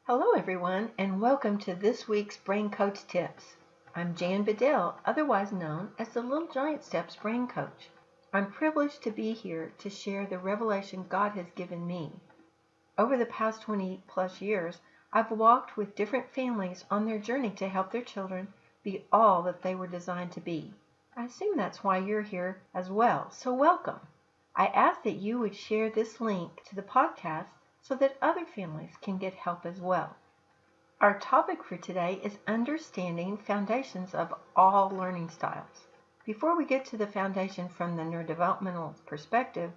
Hello everyone, and welcome to this week's Brain Coach Tips. I'm Jan Bedell, otherwise known as the Little Giant Steps Brain Coach. I'm privileged to be here to share the revelation God has given me. Over the past 20 plus years, I've walked with different families on their journey to help their children be all that they were designed to be. I assume that's why you're here as well, so welcome. I ask that you would share this link to the podcast so that other families can get help as well. Our topic for today is understanding foundations of all learning styles. Before we get to the foundation from the neurodevelopmental perspective,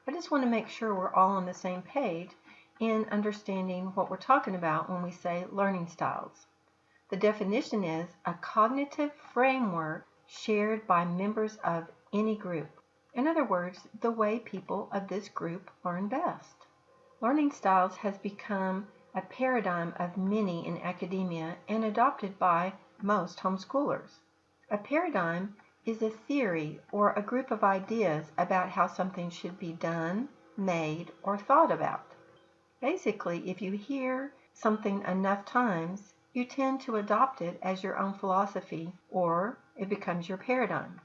I just want to make sure we're all on the same page in understanding what we're talking about when we say learning styles. The definition is a cognitive framework shared by members of any group. In other words, the way people of this group learn best. Learning styles has become a paradigm of many in academia and adopted by most homeschoolers. A paradigm is a theory or a group of ideas about how something should be done, made, or thought about. Basically, if you hear something enough times, you tend to adopt it as your own philosophy, or it becomes your paradigm.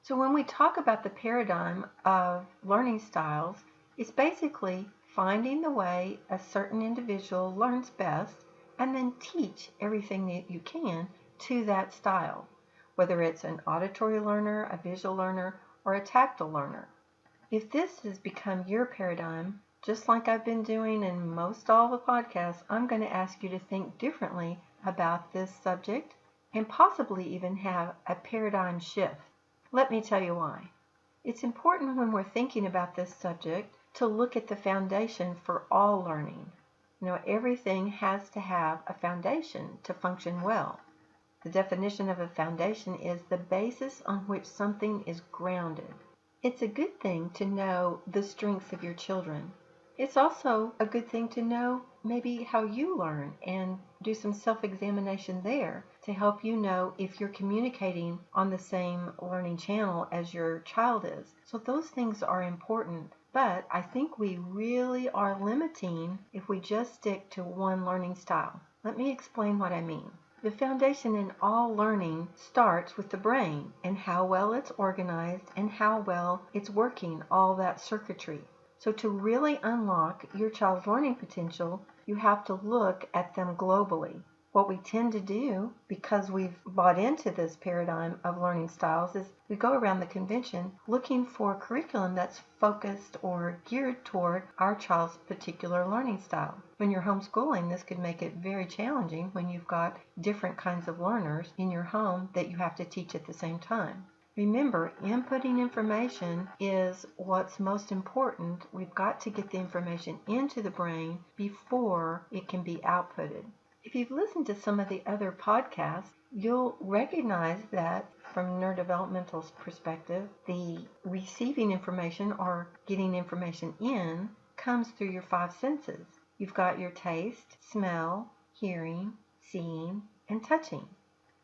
So when we talk about the paradigm of learning styles, it's basically finding the way a certain individual learns best and then teach everything that you can to that style, whether it's an auditory learner, a visual learner, or a tactile learner. If this has become your paradigm, just like I've been doing in most all the podcasts, I'm going to ask you to think differently about this subject and possibly even have a paradigm shift. Let me tell you why. It's important when we're thinking about this subject to look at the foundation for all learning. Everything has to have a foundation to function well. The definition of a foundation is the basis on which something is grounded. It's a good thing to know the strengths of your children. It's also a good thing to know maybe how you learn and do some self-examination there to help you know if you're communicating on the same learning channel as your child is. So those things are important, but I think we really are limiting if we just stick to one learning style. Let me explain what I mean. The foundation in all learning starts with the brain and how well it's organized and how well it's working, all that circuitry. So to really unlock your child's learning potential, you have to look at them globally. What we tend to do, because we've bought into this paradigm of learning styles, is we go around the convention looking for curriculum that's focused or geared toward our child's particular learning style. When you're homeschooling, this could make it very challenging when you've got different kinds of learners in your home that you have to teach at the same time. Remember, inputting information is what's most important. We've got to get the information into the brain before it can be outputted. If you've listened to some of the other podcasts, you'll recognize that from neurodevelopmental perspective, the receiving information or getting information in comes through your five senses. You've got your taste, smell, hearing, seeing, and touching.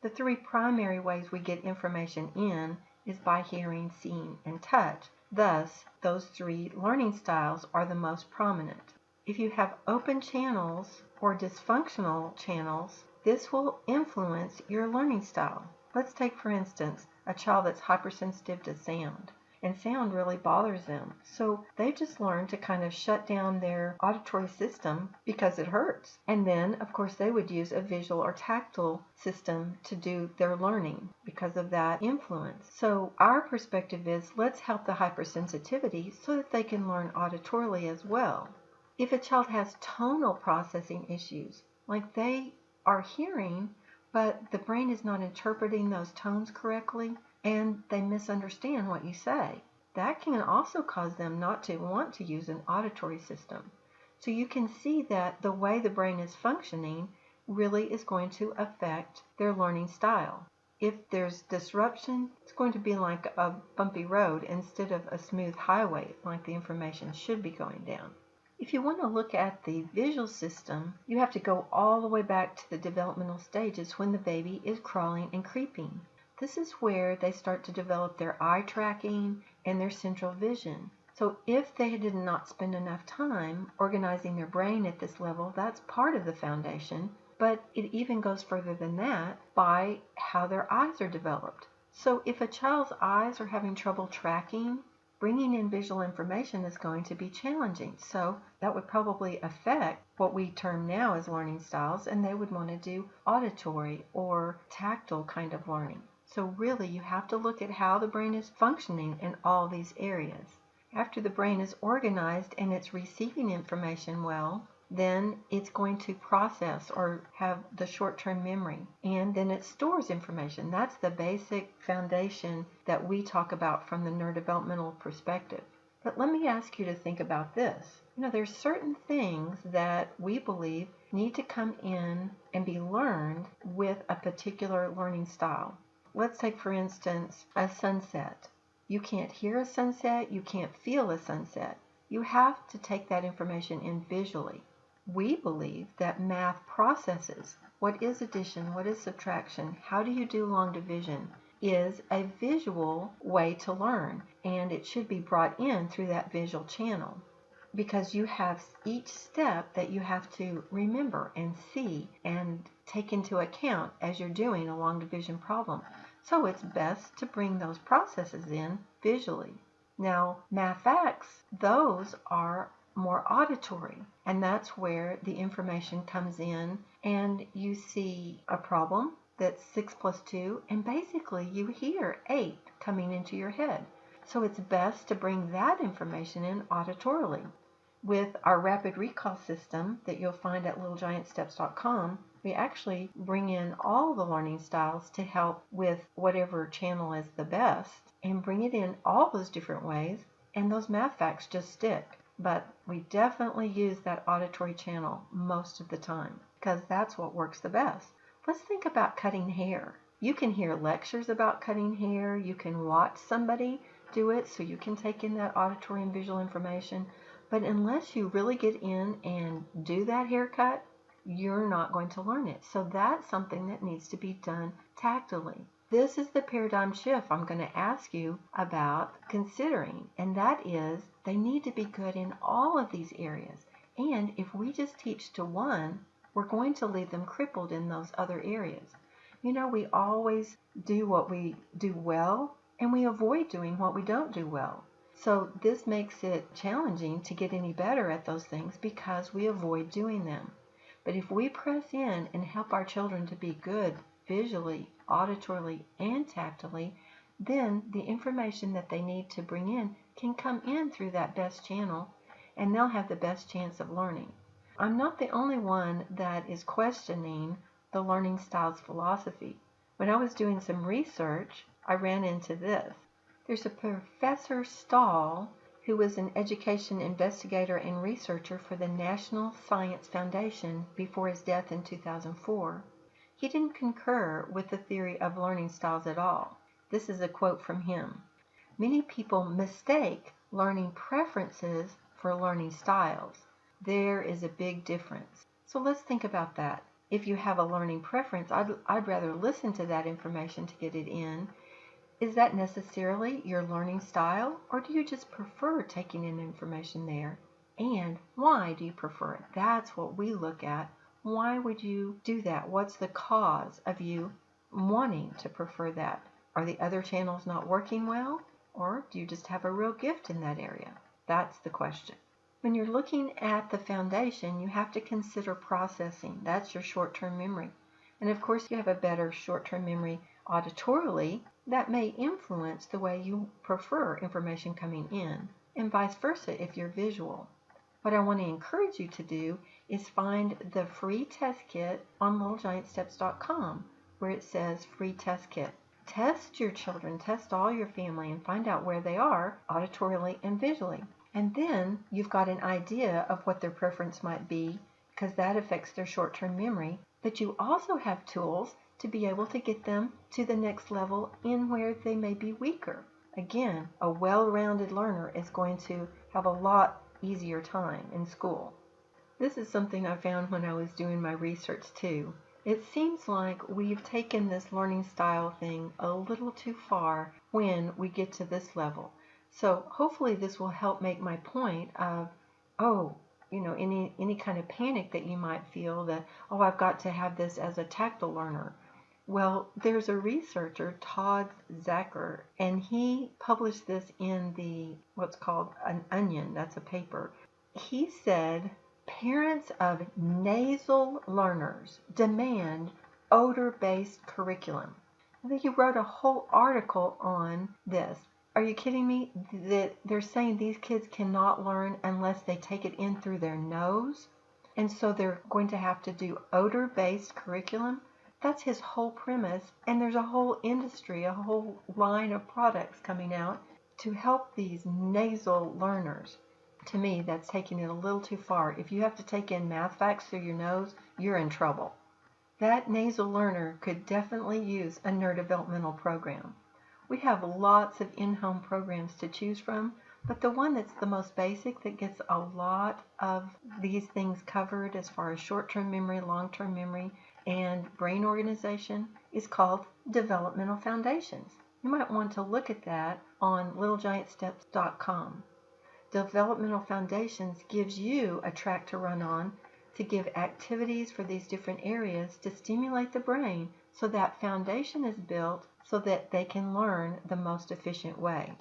The three primary ways we get information in is by hearing, seeing, and touch. Thus, those three learning styles are the most prominent. If you have open channels or dysfunctional channels, this will influence your learning style. Let's take, for instance, a child that's hypersensitive to sound. And sound really bothers them. So they just learn to kind of shut down their auditory system because it hurts. And then, of course, they would use a visual or tactile system to do their learning because of that influence. So our perspective is let's help the hypersensitivity so that they can learn auditorily as well. If a child has tonal processing issues, like they are hearing, but the brain is not interpreting those tones correctly, and they misunderstand what you say, that can also cause them not to want to use an auditory system. So you can see that the way the brain is functioning really is going to affect their learning style. If there's disruption, it's going to be like a bumpy road instead of a smooth highway like the information should be going down. If you want to look at the visual system, you have to go all the way back to the developmental stages when the baby is crawling and creeping. This is where they start to develop their eye tracking and their central vision. So if they did not spend enough time organizing their brain at this level, that's part of the foundation, but it even goes further than that by how their eyes are developed. So if a child's eyes are having trouble tracking, bringing in visual information is going to be challenging. So that would probably affect what we term now as learning styles, and they would want to do auditory or tactile kind of learning. So really you have to look at how the brain is functioning in all these areas. After the brain is organized and it's receiving information well, then it's going to process or have the short-term memory, and then it stores information. That's the basic foundation that we talk about from the neurodevelopmental perspective. But let me ask you to think about this. There's certain things that we believe need to come in and be learned with a particular learning style. Let's take, for instance, a sunset. You can't hear a sunset, you can't feel a sunset. You have to take that information in visually. We believe that math processes what is addition, what is subtraction, how do you do long division, is a visual way to learn, and it should be brought in through that visual channel, because you have each step that you have to remember and see and take into account as you're doing a long division problem. So it's best to bring those processes in visually. Now, math facts, those are more auditory, and that's where the information comes in and you see a problem that's 6 plus 2, and basically you hear 8 coming into your head. So it's best to bring that information in auditorily. With our rapid recall system that you'll find at littlegiantsteps.com, we actually bring in all the learning styles to help with whatever channel is the best, and bring it in all those different ways, and those math facts just stick. But we definitely use that auditory channel most of the time because that's what works the best. Let's think about cutting hair. You can hear lectures about cutting hair. You can watch somebody do it, so you can take in that auditory and visual information. But unless you really get in and do that haircut, you're not going to learn it. So that's something that needs to be done tactily. This is the paradigm shift I'm going to ask you about considering, and that is they need to be good in all of these areas. And if we just teach to one, we're going to leave them crippled in those other areas. We always do what we do well, and we avoid doing what we don't do well. So this makes it challenging to get any better at those things because we avoid doing them. But if we press in and help our children to be good visually, auditorily, and tactily, then the information that they need to bring in can come in through that best channel, and they'll have the best chance of learning. I'm not the only one that is questioning the learning styles philosophy. When I was doing some research, I ran into this. There's a Professor Stahl who was an education investigator and researcher for the National Science Foundation before his death in 2004. He didn't concur with the theory of learning styles at all. This is a quote from him. Many people mistake learning preferences for learning styles. There is a big difference. So let's think about that. If you have a learning preference, I'd rather listen to that information to get it in. Is that necessarily your learning style, or do you just prefer taking in information there? And why do you prefer it? That's what we look at. Why would you do that? What's the cause of you wanting to prefer that? Are the other channels not working well, or do you just have a real gift in that area? That's the question. When you're looking at the foundation, you have to consider processing. That's your short-term memory. And of course, you have a better short-term memory auditorily. That may influence the way you prefer information coming in, and vice versa if you're visual. What I want to encourage you to do is find the free test kit on littlegiantsteps.com where it says free test kit. Test your children, test all your family, and find out where they are auditorily and visually. And then you've got an idea of what their preference might be, because that affects their short-term memory. But you also have tools to be able to get them to the next level in where they may be weaker. Again, a well-rounded learner is going to have a lot easier time in school. This is something I found when I was doing my research too. It seems like we've taken this learning style thing a little too far when we get to this level. So hopefully this will help make my point of, oh, any kind of panic that you might feel that, oh, I've got to have this as a tactile learner. Well, there's a researcher, Todd Zacher, and he published this in what's called an Onion. That's a paper. He said parents of nasal learners demand odor-based curriculum. I think he wrote a whole article on this. Are you kidding me? That they're saying these kids cannot learn unless they take it in through their nose, and so they're going to have to do odor-based curriculum? That's his whole premise, and there's a whole industry, a whole line of products coming out to help these nasal learners. To me, that's taking it a little too far. If you have to take in math facts through your nose, you're in trouble. That nasal learner could definitely use a neurodevelopmental program. We have lots of in-home programs to choose from, but the one that's the most basic, that gets a lot of these things covered as far as short-term memory, long-term memory, and brain organization, is called Developmental Foundations. You might want to look at that on littlegiantsteps.com. Developmental Foundations gives you a track to run on to give activities for these different areas to stimulate the brain so that foundation is built so that they can learn the most efficient way.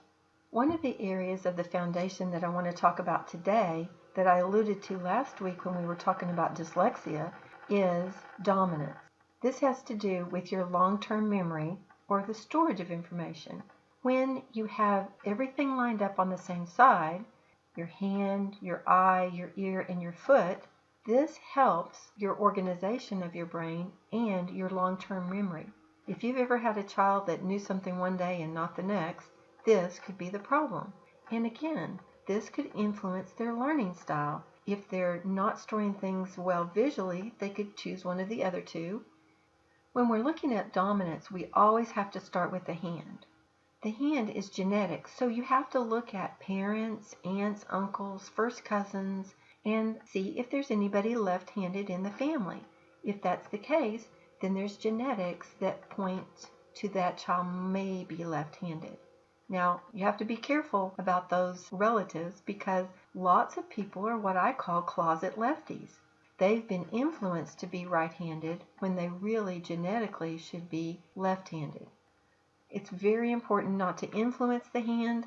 One of the areas of the foundation that I want to talk about today that I alluded to last week when we were talking about dyslexia is dominance. This has to do with your long-term memory or the storage of information. When you have everything lined up on the same side, your hand, your eye, your ear, and your foot, this helps your organization of your brain and your long-term memory. If you've ever had a child that knew something one day and not the next, this could be the problem. And again, this could influence their learning style. If they're not storing things well visually, they could choose one of the other two. When we're looking at dominance, we always have to start with the hand. The hand is genetic, so you have to look at parents, aunts, uncles, first cousins, and see if there's anybody left-handed in the family. If that's the case, then there's genetics that point to that child may be left-handed. Now, you have to be careful about those relatives because lots of people are what I call closet lefties. They've been influenced to be right-handed when they really genetically should be left-handed. It's very important not to influence the hand.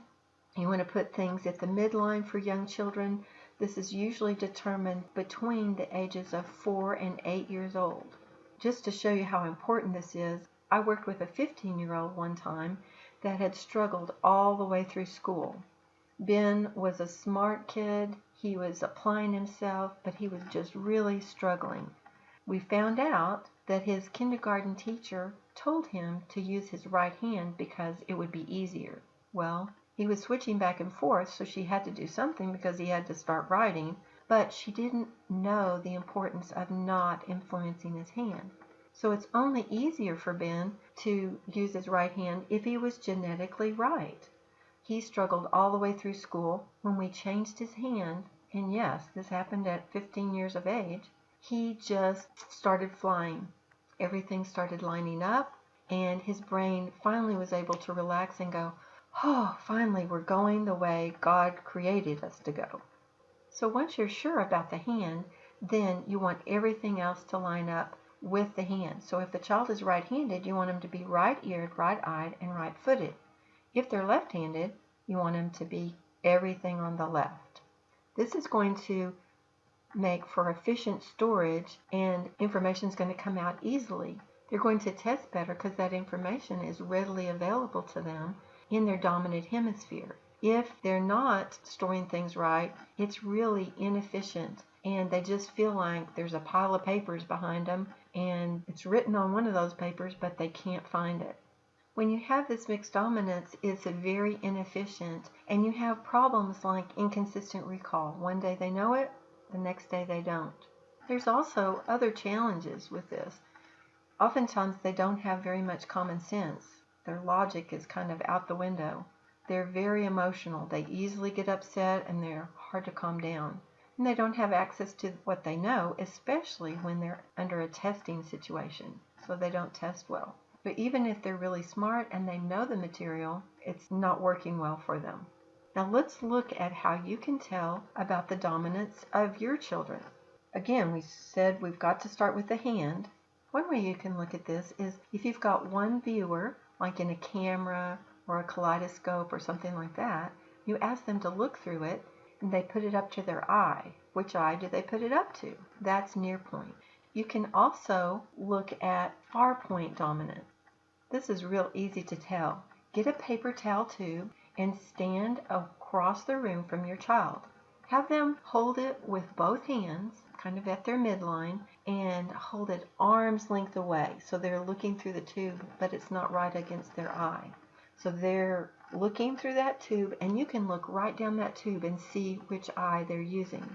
You want to put things at the midline for young children. This is usually determined between the ages of 4 and 8 years old. Just to show you how important this is, I worked with a 15-year-old one time that had struggled all the way through school. Ben was a smart kid. He was applying himself, but he was just really struggling. We found out that his kindergarten teacher told him to use his right hand because it would be easier. Well, he was switching back and forth, so she had to do something because he had to start writing, but she didn't know the importance of not influencing his hand. So it's only easier for Ben to use his right hand if he was genetically right. He struggled all the way through school. When we changed his hand, and yes, this happened at 15 years of age, he just started flying. Everything started lining up, and his brain finally was able to relax and go, oh, finally we're going the way God created us to go. So once you're sure about the hand, then you want everything else to line up with the hand. So if the child is right-handed, you want them to be right-eared, right-eyed, and right-footed. If they're left-handed, you want them to be everything on the left. This is going to make for efficient storage, and information is going to come out easily. They're going to test better because that information is readily available to them in their dominant hemisphere. If they're not storing things right, it's really inefficient, and they just feel like there's a pile of papers behind them, and it's written on one of those papers, but they can't find it. When you have this mixed dominance, it's very inefficient, and you have problems like inconsistent recall. One day they know it, the next day they don't. There's also other challenges with this. Oftentimes they don't have very much common sense. Their logic is kind of out the window. They're very emotional. They easily get upset, and they're hard to calm down. And they don't have access to what they know, especially when they're under a testing situation, so they don't test well. But even if they're really smart and they know the material, it's not working well for them. Now let's look at how you can tell about the dominance of your children. Again, we said we've got to start with the hand. One way you can look at this is if you've got one viewer, like in a camera or a kaleidoscope or something like that, you ask them to look through it and they put it up to their eye. Which eye do they put it up to? That's near point. You can also look at far point dominance. This is real easy to tell. Get a paper towel tube and stand across the room from your child. Have them hold it with both hands, kind of at their midline, and hold it arm's length away. So they're looking through the tube, but it's not right against their eye. So they're looking through that tube, and you can look right down that tube and see which eye they're using.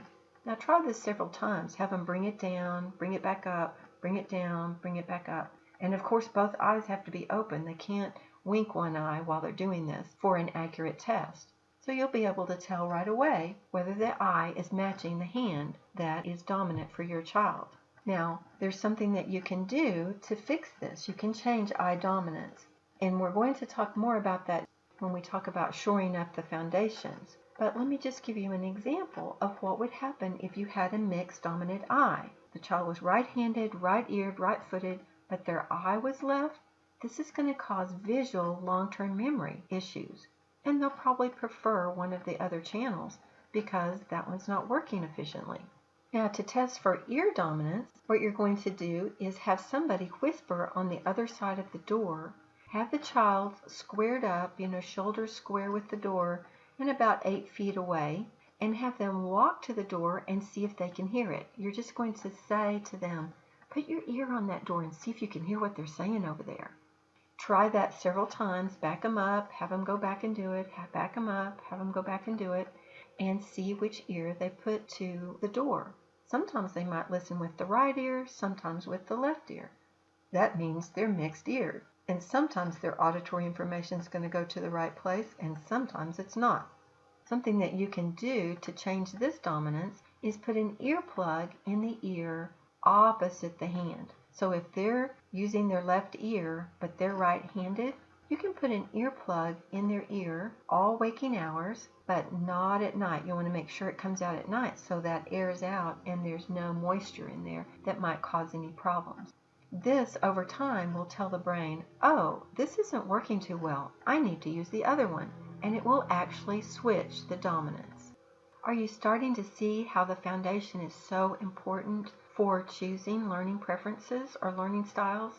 Now try this several times. Have them bring it down, bring it back up, bring it down, bring it back up. And of course, both eyes have to be open. They can't wink one eye while they're doing this for an accurate test. So you'll be able to tell right away whether the eye is matching the hand that is dominant for your child. Now, there's something that you can do to fix this. You can change eye dominance. And we're going to talk more about that when we talk about shoring up the foundations. But let me just give you an example of what would happen if you had a mixed dominant eye. The child was right-handed, right-eared, right-footed, but their eye was left. This is going to cause visual long-term memory issues. And they'll probably prefer one of the other channels because that one's not working efficiently. Now, to test for ear dominance, what you're going to do is have somebody whisper on the other side of the door, have the child squared up, shoulders square with the door and about 8 feet away, and have them walk to the door and see if they can hear it. You're just going to say to them, put your ear on that door and see if you can hear what they're saying over there. Try that several times, back them up, have them go back and do it, back them up, have them go back and do it, and see which ear they put to the door. Sometimes they might listen with the right ear, sometimes with the left ear. That means they're mixed eared. And sometimes their auditory information is going to go to the right place, and sometimes it's not. Something that you can do to change this dominance is put an earplug in the ear opposite the hand. So if they're using their left ear, but they're right-handed, you can put an earplug in their ear all waking hours, but not at night. You want to make sure it comes out at night so that air's out and there's no moisture in there that might cause any problems. This, over time, will tell the brain, oh, this isn't working too well. I need to use the other one. And it will actually switch the dominance. Are you starting to see how the foundation is so important for choosing learning preferences or learning styles?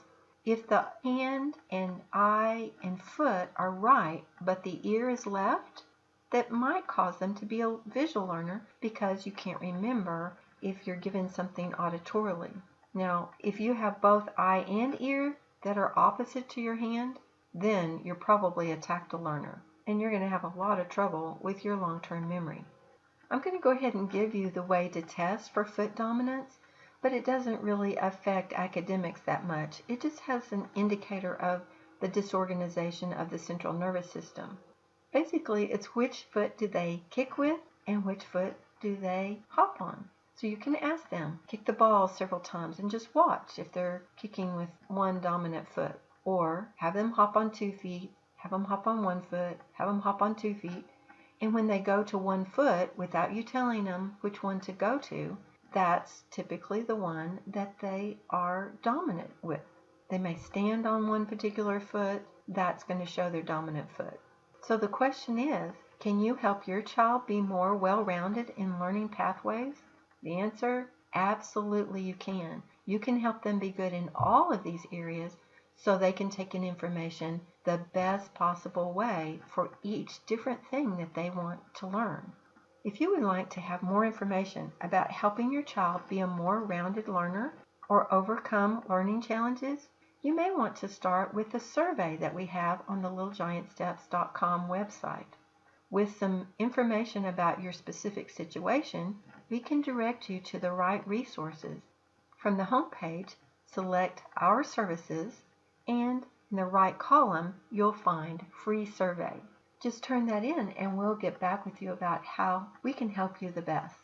If the hand and eye and foot are right, but the ear is left, that might cause them to be a visual learner because you can't remember if you're given something auditorily. Now, if you have both eye and ear that are opposite to your hand, then you're probably a tactile learner, and you're going to have a lot of trouble with your long-term memory. I'm going to go ahead and give you the way to test for foot dominance, but it doesn't really affect academics that much. It just has an indicator of the disorganization of the central nervous system. Basically, it's which foot do they kick with and which foot do they hop on. So you can ask them, kick the ball several times and just watch if they're kicking with one dominant foot. Or have them hop on 2 feet, have them hop on 1 foot, have them hop on 2 feet. And when they go to 1 foot, without you telling them which one to go to, that's typically the one that they are dominant with. They may stand on one particular foot. That's going to show their dominant foot. So the question is, can you help your child be more well-rounded in learning pathways? The answer, absolutely you can. You can help them be good in all of these areas so they can take in information the best possible way for each different thing that they want to learn. If you would like to have more information about helping your child be a more rounded learner or overcome learning challenges, you may want to start with the survey that we have on the littlegiantsteps.com website. With some information about your specific situation, we can direct you to the right resources. From the home page, select Our Services, and in the right column, you'll find Free Survey. Just turn that in and we'll get back with you about how we can help you the best.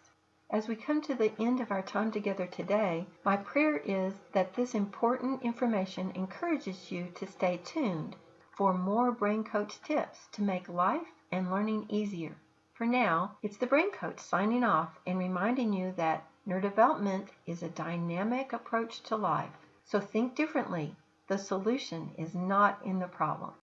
As we come to the end of our time together today, my prayer is that this important information encourages you to stay tuned for more Brain Coach tips to make life and learning easier. For now, it's the Brain Coach signing off and reminding you that neurodevelopment is a dynamic approach to life. So think differently. The solution is not in the problem.